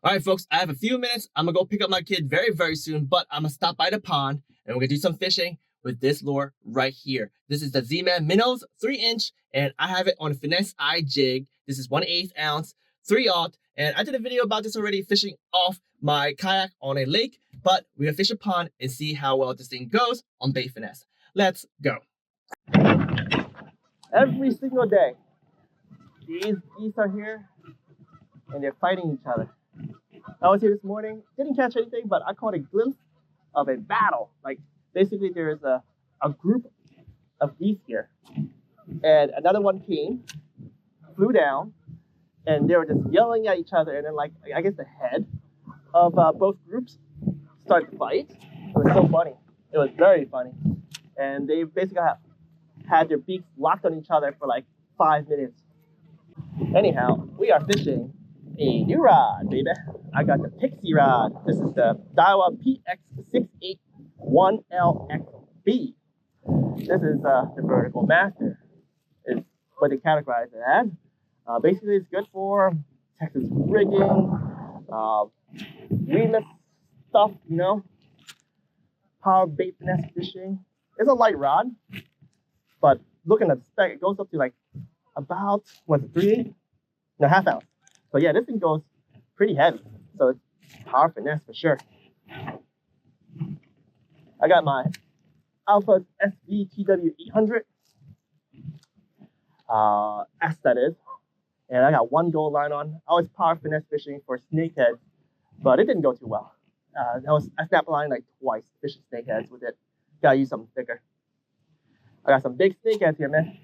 All right, folks, I have a few minutes. I'm gonna go pick up my kid very soon, but I'm gonna stop by the pond and we're gonna do some fishing with this lure right here. This is the Z-Man MinnowZ 3-inch, and I have it on a Finesse eye jig. This is 1/8 ounce, 3/0, and I did a video about this already, fishing off my kayak on a lake, but we're gonna fish a pond and see how well this thing goes on bait finesse. Let's go. Every single day, these geese are here and they're fighting each other. I was here this morning, didn't catch anything, but I caught a glimpse of a battle. Like, basically there's a group of geese here, and another one came, flew down, and they were just yelling at each other, and then, like, I guess the head of both groups started to fight. It was so funny. It was very funny. And they basically had their beaks locked on each other for like 5 minutes. Anyhow, we are fishing a new rod, baby. I got the Pixie rod. This is the Daiwa PX681LXB. This is the vertical master, is what they categorize it as. Basically, it's good for Texas rigging, weedless stuff, you know, power bait finesse fishing. It's a light rod, but looking at the spec, it goes up to like about, what's it, 3/8? No, half ounce. So yeah, this thing goes pretty heavy. So it's power finesse for sure. I got my Alpha SVTW800. S that is. And I got one gold line on. I was power finesse fishing for snakeheads, but it didn't go too well. I snapped line like twice fishing snakeheads with it. Gotta use something thicker. I got some big snakeheads here, man.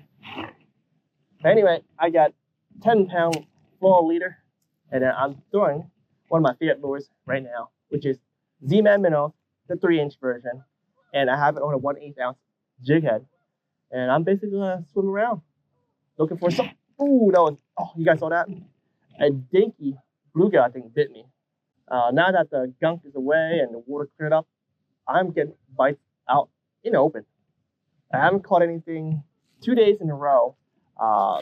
Anyway, I got 10-pound fluoro leader, and then I'm throwing one of my favorite lures right now, which is Z-Man MinnowZ, the 3-inch version, and I have it on a 1/8 ounce jighead, and I'm basically gonna swim around looking for some. Ooh, that was, oh, you guys saw that? A dinky bluegill, I think, bit me. Now that the gunk is away and the water cleared up, I'm getting bites out in the open. I haven't caught anything 2 days in a row,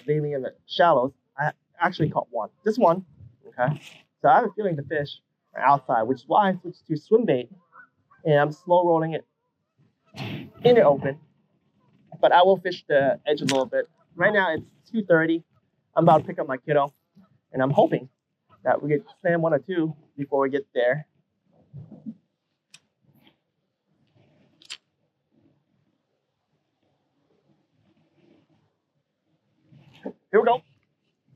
mainly in the shallows. I actually caught one, just one, okay? So I have a feeling the fish are outside, which is why I switched to Swimbait, and I'm slow rolling it in the open. But I will fish the edge a little bit. Right now it's 2:30. I'm about to pick up my kiddo, and I'm hoping that we get slam 1 or 2 before we get there. Here we go.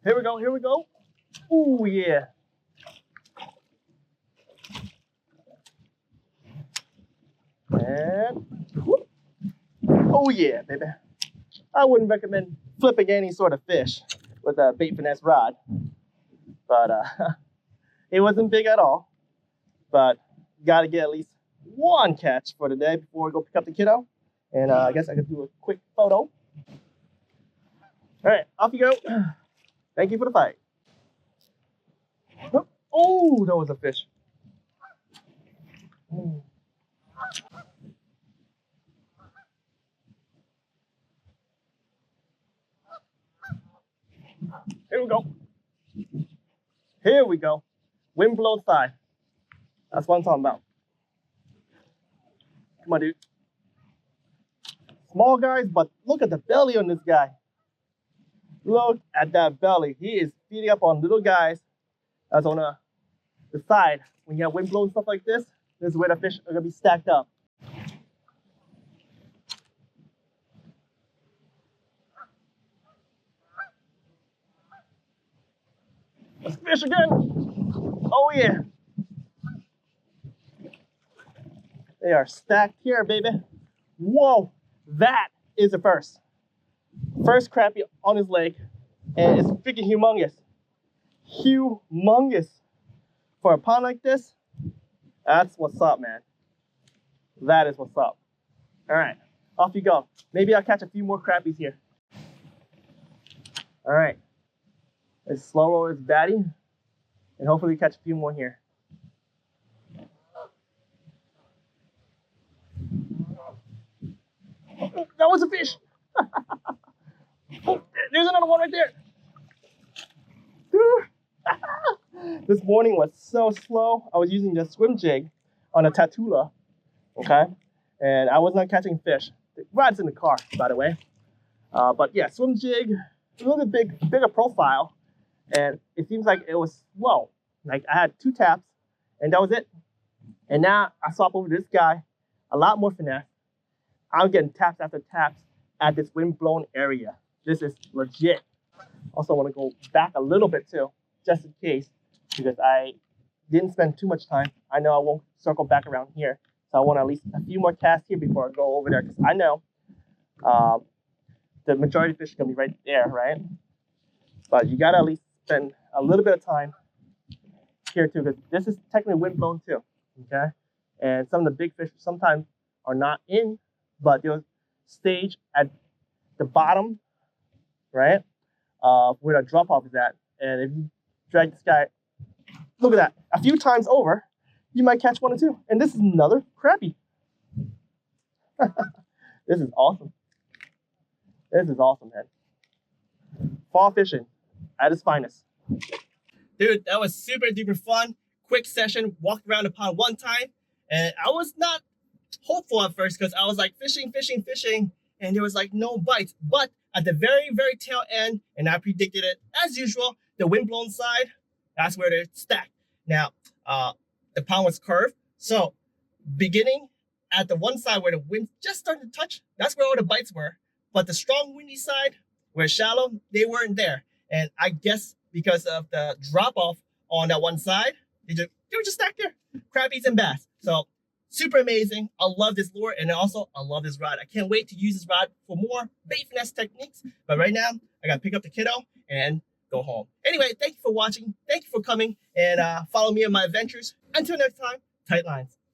Here we go. Here we go. Ooh, yeah. And whoop. Oh yeah, baby. I wouldn't recommend flipping any sort of fish with a bait finesse rod, but it wasn't big at all. But got to get at least one catch for the day before we go pick up the kiddo. And I guess I could do a quick photo. All right, off you go. Thank you for the fight. Oh, that was a fish. Ooh. Here we go. Here we go. Wind blows side. That's what I'm talking about. Come on, dude. Small guys, but look at the belly on this guy. Look at that belly. He is feeding up on little guys that's on the side. When you have wind blow and stuff like this is where the fish are going to be stacked up. Let's fish again. Oh, yeah. They are stacked here, baby. Whoa, that is the first. First crappie on his lake, and it's freaking humongous. Humongous. For a pond like this, that's what's up, man. That is what's up. All right, off you go. Maybe I'll catch a few more crappies here. All right. Let's slow roll his batty, and hopefully catch a few more here. Oh, that was a fish. Oh, there's another one right there. This morning was so slow. I was using the swim jig on a tatula, okay? And I was not catching fish. The rod's in the car, by the way. But yeah, swim jig, a little bit bigger profile. And it seems like it was slow. Like I had 2 taps and that was it. And now I swap over to this guy, a lot more finesse. I'm getting taps after taps at this wind-blown area. This is legit. Also want to go back a little bit too, just in case, because I didn't spend too much time. I know I won't circle back around here. So I want at least a few more casts here before I go over there, because I know the majority of fish are going to be right there, right? But you got to at least spend a little bit of time here too, because this is technically wind-blown too, okay? And some of the big fish sometimes are not in, but they'll stage at the bottom, right? Where the drop-off is at. And if you drag this guy, look at that, a few times over, you might catch 1 or 2. And this is another crappie. This is awesome. This is awesome, man. Fall fishing at its finest. Dude, that was super duper fun. Quick session, walked around the pond 1 time. And I was not hopeful at first because I was like fishing, and there was like no bites. But at the very, very tail end, and I predicted it as usual, the windblown side, that's where they're stacked. Now, the pond was curved. So beginning at the one side where the wind just started to touch, that's where all the bites were. But the strong windy side, where it's shallow, they weren't there. And I guess because of the drop off on that one side, they were just stacked there. Crappies and bass. So super amazing. I love this lure, and also I love this rod. I can't wait to use this rod for more bait finesse techniques. But right now, I gotta pick up the kiddo and go home. Anyway, thank you for watching. Thank you for coming, and follow me on my adventures. Until next time, tight lines.